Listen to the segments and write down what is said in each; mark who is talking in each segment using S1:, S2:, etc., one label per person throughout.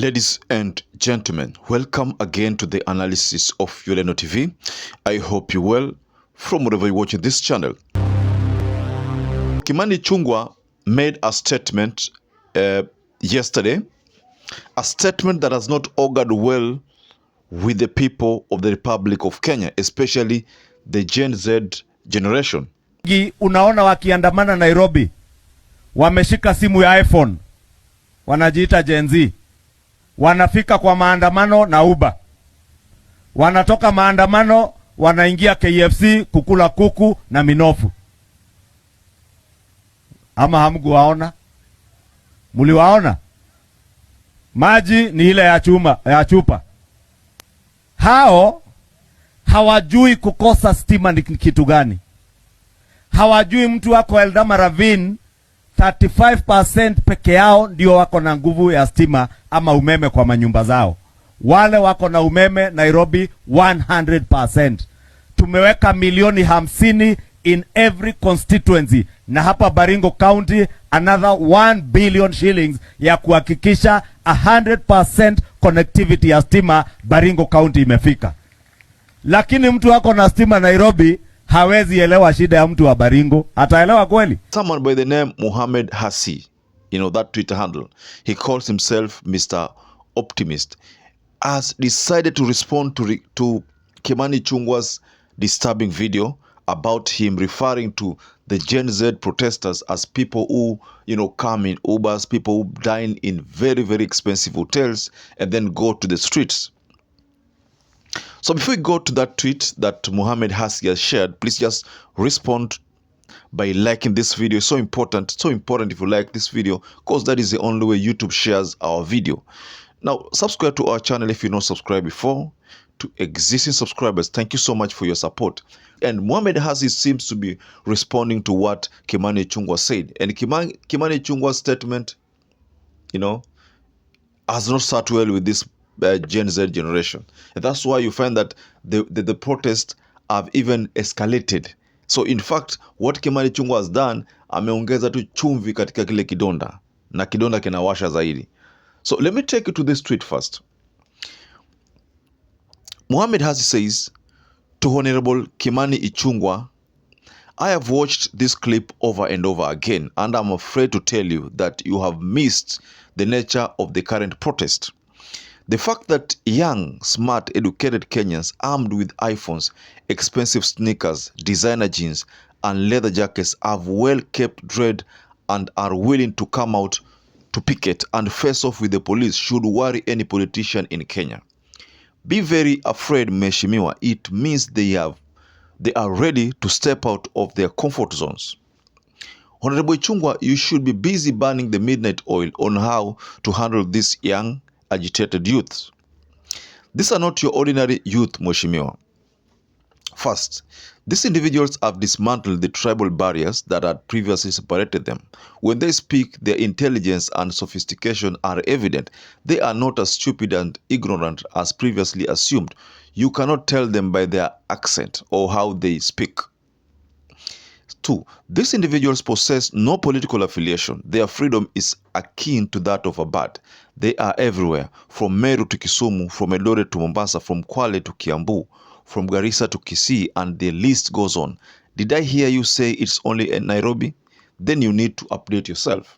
S1: Ladies and gentlemen, welcome again to the analysis of YOLENO TV. I hope you're well from wherever you're watching this channel. Kimani Ichungwah made a statement yesterday, a statement that has not augured well with the people of the Republic of Kenya, especially the Gen Z generation.
S2: Unaona wakiandamana Nairobi, wameshika simu ya iPhone, wanajiita Gen Z. Wanafika kwa maandamano na Uber. Wanatoka maandamano, wanaingia KFC kukula kuku na minofu. Ama hamkuwaona? Muliwaona? Maji ni ile ya chupa. Hao hawajui kukosa stima ni kitu gani. Hawajui mtu wako Eldama Ravine 35% peke yao ndio wako na nguvu ya stima ama umeme kwa manyumba zao. Wale wako na umeme Nairobi 100%. Tumeweka milioni 50 in every constituency, na hapa Baringo County another 1 billion shillings ya kuhakikisha 100% connectivity ya stima Baringo County imefika. Lakini mtu wako na stima Nairobi hawezi elewa shida ya mtu wa Baringo. Ataelewa kweli?
S1: Someone by the name Mohamed Hassi, that Twitter handle, he calls himself Mr. Optimist, has decided to respond to Kimani Ichungwah's disturbing video about him referring to the Gen Z protesters as people who, come in Ubers, people who dine in very, very expensive hotels and then go to the streets. So before we go to that tweet that Mohamed Hassi has shared, please just respond by liking this video. It's so important if you like this video, because that is the only way YouTube shares our video. Now, subscribe to our channel if you're not subscribed before. To existing subscribers, thank you so much for your support. And Mohamed Hassi seems to be responding to what Kimani Ichungwah said. And Kimani Ichungwah's statement, has not sat well with this Gen Z generation. And that's why you find that the protests have even escalated. So in fact, what Kimani Ichungwah has done, ameongeza tu chumvi katika kile kidonda, na kidonda kinawasha zaidi. So let me take you to this tweet first. Mohamed Hassi says to Honorable Kimani Ichungwah, I have watched this clip over and over again, and I'm afraid to tell you that you have missed the nature of the current protest. The fact that young, smart, educated Kenyans armed with iPhones, expensive sneakers, designer jeans, and leather jackets have well-kept dread and are willing to come out to picket and face off with the police should worry any politician in Kenya. Be very afraid, Mheshimiwa. It means they are ready to step out of their comfort zones. Honorable Ichungwah, you should be busy burning the midnight oil on how to handle these young, agitated youths. These are not your ordinary youth, Mheshimiwa. First, these individuals have dismantled the tribal barriers that had previously separated them. When they speak, their intelligence and sophistication are evident. They are not as stupid and ignorant as previously assumed. You cannot tell them by their accent or how they speak. 2. These individuals possess no political affiliation. Their freedom is akin to that of a bird. They are everywhere, from Meru to Kisumu, from Eldoret to Mombasa, from Kwale to Kiambu, from Garissa to Kisii, and the list goes on. Did I hear you say it's only in Nairobi? Then you need to update yourself.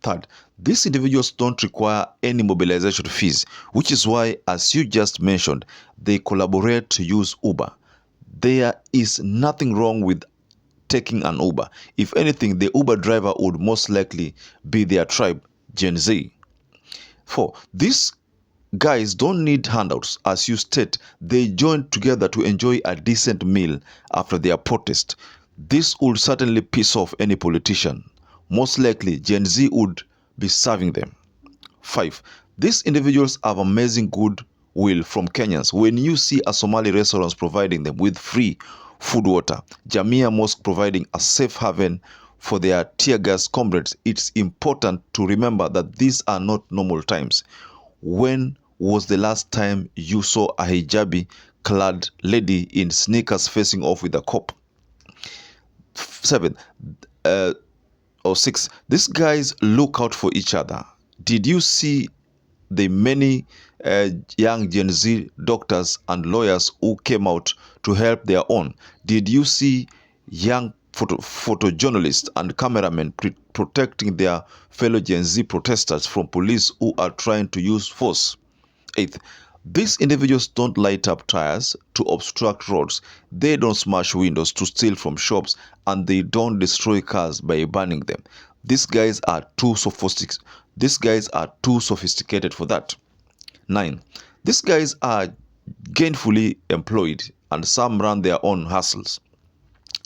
S1: 3rd, these individuals don't require any mobilization fees, which is why, as you just mentioned, they collaborate to use Uber. There is nothing wrong with taking an Uber. If anything, the Uber driver would most likely be their tribe, Gen Z. 4, these guys don't need handouts. As you state, they joined together to enjoy a decent meal after their protest. This would certainly piss off any politician. Most likely, Gen Z would be serving them. 5, these individuals have amazing goodwill from Kenyans. When you see a Somali restaurant providing them with free food, water, Jamia Mosque providing a safe haven for their tear gas comrades, it's important to remember that these are not normal times. When was the last time you saw a hijabi-clad lady in sneakers facing off with a cop? 6, these guys look out for each other. Did you see the many young Gen Z doctors and lawyers who came out to help their own? Did you see young photojournalists and cameramen protecting their fellow Gen Z protesters from police who are trying to use force? Eighth, these individuals don't light up tires to obstruct roads, they don't smash windows to steal from shops, and they don't destroy cars by burning them. These guys are too sophisticated for that. 9. These guys are gainfully employed and some run their own hustles.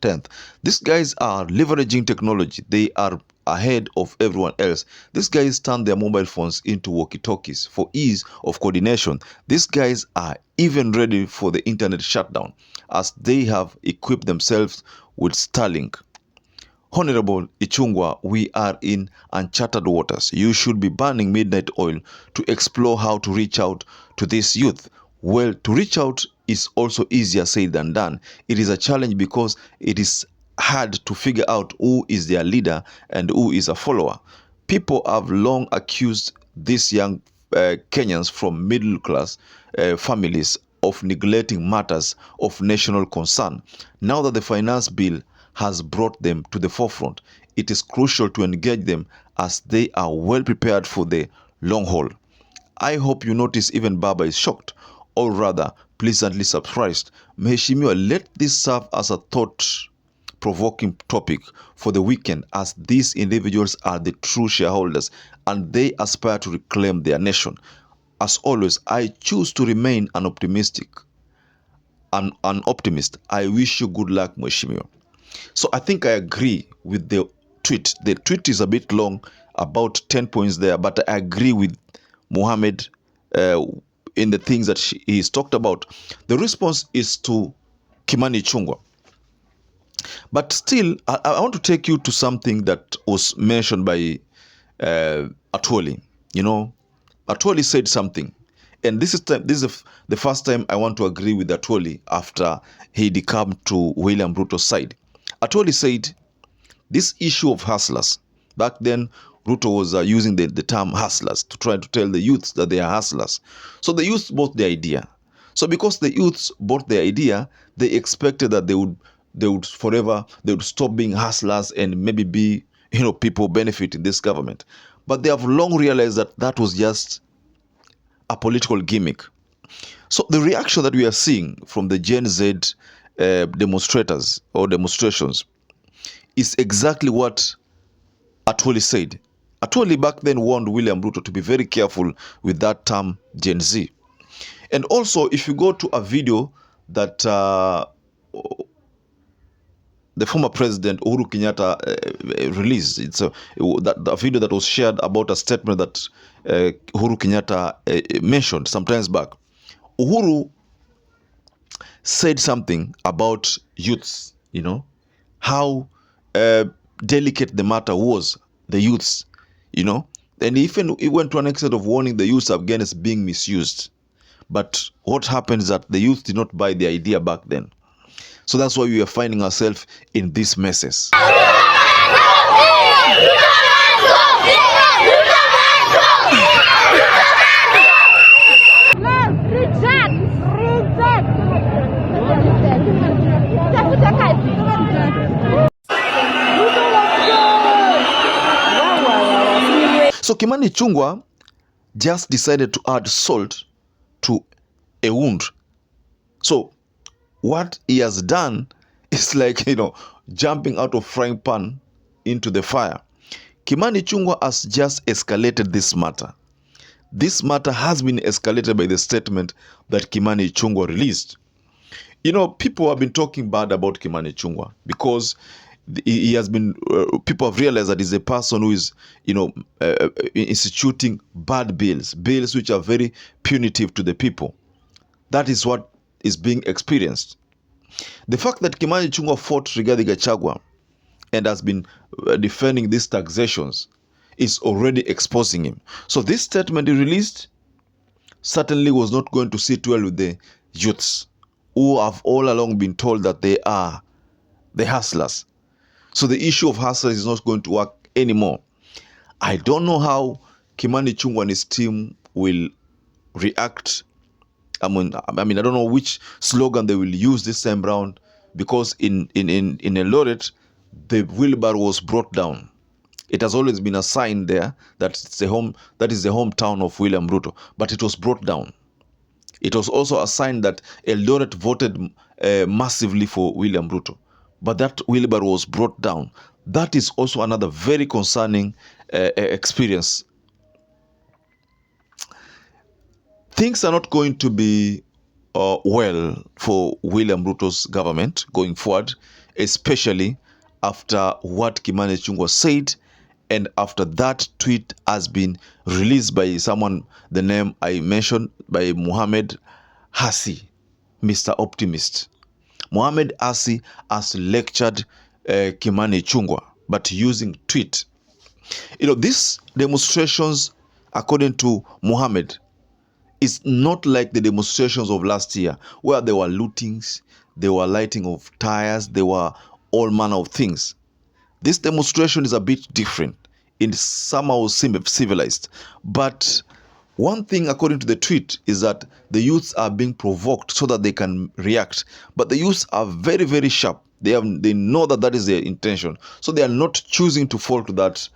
S1: 10th, these guys are leveraging technology. They are ahead of everyone else. These guys turn their mobile phones into walkie-talkies for ease of coordination. These guys are even ready for the internet shutdown as they have equipped themselves with Starlink. Honorable Ichungwah, we are in uncharted waters. You should be burning midnight oil to explore how to reach out to this youth. Well, to reach out is also easier said than done. It is a challenge because it is hard to figure out who is their leader and who is a follower. People have long accused these young Kenyans from middle class families of neglecting matters of national concern. Now that the finance bill has brought them to the forefront, it is crucial to engage them as they are well prepared for the long haul. I hope you notice even Baba is shocked, or rather pleasantly surprised. Mheshimiwa, let this serve as a thought-provoking topic for the weekend, as these individuals are the true shareholders and they aspire to reclaim their nation. As always, I choose to remain an optimist. I wish you good luck, Mheshimiwa. So I think I agree with the tweet. The tweet is a bit long, about 10 points there, but I agree with Mohammed in the things that he's talked about. The response is to Kimani Ichungwah. But still, I want to take you to something that was mentioned by Atwoli. You know, Atwoli said something. And this is the first time I want to agree with Atwoli after he decamped to William Ruto's side. Atwoli said this issue of hustlers, back then Ruto was using the term hustlers to try to tell the youths that they are hustlers. So the youths bought the idea. So because the youths bought the idea, they expected that they would stop being hustlers and maybe be, people benefiting this government. But they have long realized that that was just a political gimmick. So the reaction that we are seeing from the Gen Z demonstrators or demonstrations is exactly what Atwoli said. Atwoli back then warned William Ruto to be very careful with that term Gen Z. And also, if you go to a video that the former president Uhuru Kenyatta released, it's a video that was shared about a statement that Uhuru Kenyatta mentioned some times back. Uhuru said something about youths, how delicate the matter was, the youths, and even he went to an extent of warning the youths against being misused. But what happens is that the youth did not buy the idea back then. So that's why we are finding ourselves in these messes. So Kimani Ichungwah just decided to add salt to a wound. So what he has done is like, jumping out of frying pan into the fire. Kimani Ichungwah has just escalated this matter. This matter has been escalated by the statement that Kimani Ichungwah released. People have been talking bad about Kimani Ichungwah because he has been, people have realized that he's a person who is, instituting bad bills which are very punitive to the people. That is what is being experienced. The fact that Kimani Ichungwah fought Rigathi Gachagua and has been defending these taxations is already exposing him. So this statement he released certainly was not going to sit well with the youths who have all along been told that they are the hustlers. So the issue of hustlers is not going to work anymore. I don't know how Kimani Ichungwah and his team will react. I mean, I don't know which slogan they will use this time round, because in Eldoret, the wheelbarrow was brought down. It has always been a sign there that that is the hometown of William Ruto, but it was brought down. It was also a sign that Eldoret voted massively for William Ruto, but that wheelbarrow was brought down. That is also another very concerning experience. Things are not going to be well for William Ruto's government going forward, especially after what Kimani Ichungwah said, and after that tweet has been released by someone, the name I mentioned, by Mohamed Hassi, Mr. Optimist. Mohamed Hassi has lectured Kimani Ichungwah, but using tweet. These demonstrations, according to Mohamed, is not like the demonstrations of last year, where there were lootings, there were lighting of tires, there were all manner of things. This demonstration is a bit different, it's somehow civilized. But one thing, according to the tweet, is that the youths are being provoked so that they can react. But the youths are very, very sharp. They know that is their intention. So they are not choosing to fall to that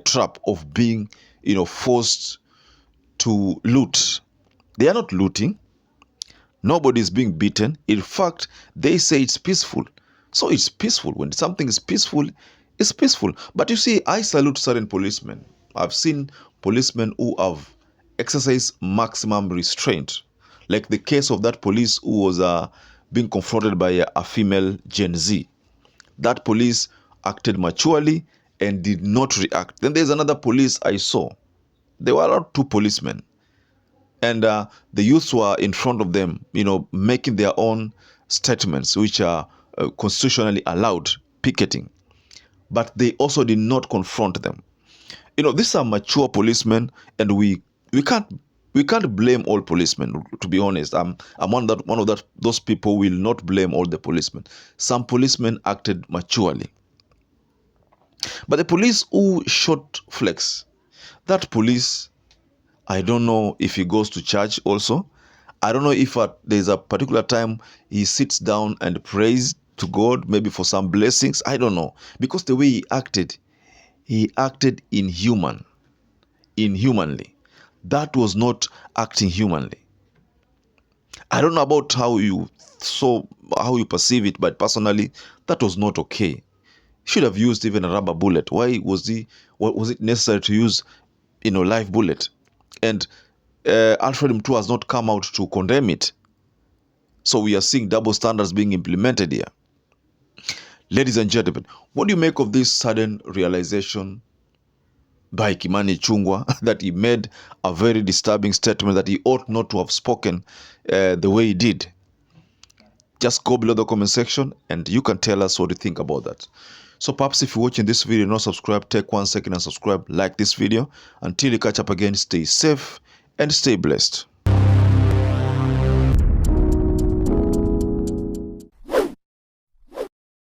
S1: trap of being, forced to loot. They are not looting. Nobody is being beaten. In fact, they say it's peaceful. So it's peaceful. When something is peaceful, it's peaceful. But you see, I salute certain policemen. I've seen policemen who have exercised maximum restraint. Like the case of that police who was being confronted by a female Gen Z. That police acted maturely and did not react. Then there's another police I saw. There were not two policemen. And the youths were in front of them, making their own statements, which are constitutionally allowed, picketing. But they also did not confront them. These are mature policemen, and we can't blame all policemen. To be honest, I'm one of those people who will not blame all the policemen. Some policemen acted maturely, but the police who shot Flex, that police, I don't know if he goes to church also. I don't know if there's a particular time he sits down and prays to God, maybe for some blessings. I don't know. Because the way he acted inhumanly. That was not acting humanly. I don't know about how you perceive it, but personally, that was not okay. He should have used even a rubber bullet. Why was it necessary to use, live bullet? And Alfred Mtua has not come out to condemn it. So we are seeing double standards being implemented here. Ladies and gentlemen, what do you make of this sudden realization by Kimani Ichungwah that he made a very disturbing statement that he ought not to have spoken the way he did? Just go below the comment section and you can tell us what you think about that. So perhaps if you're watching this video and not subscribed, take 1 second and subscribe, like this video. Until you catch up again, stay safe and stay blessed.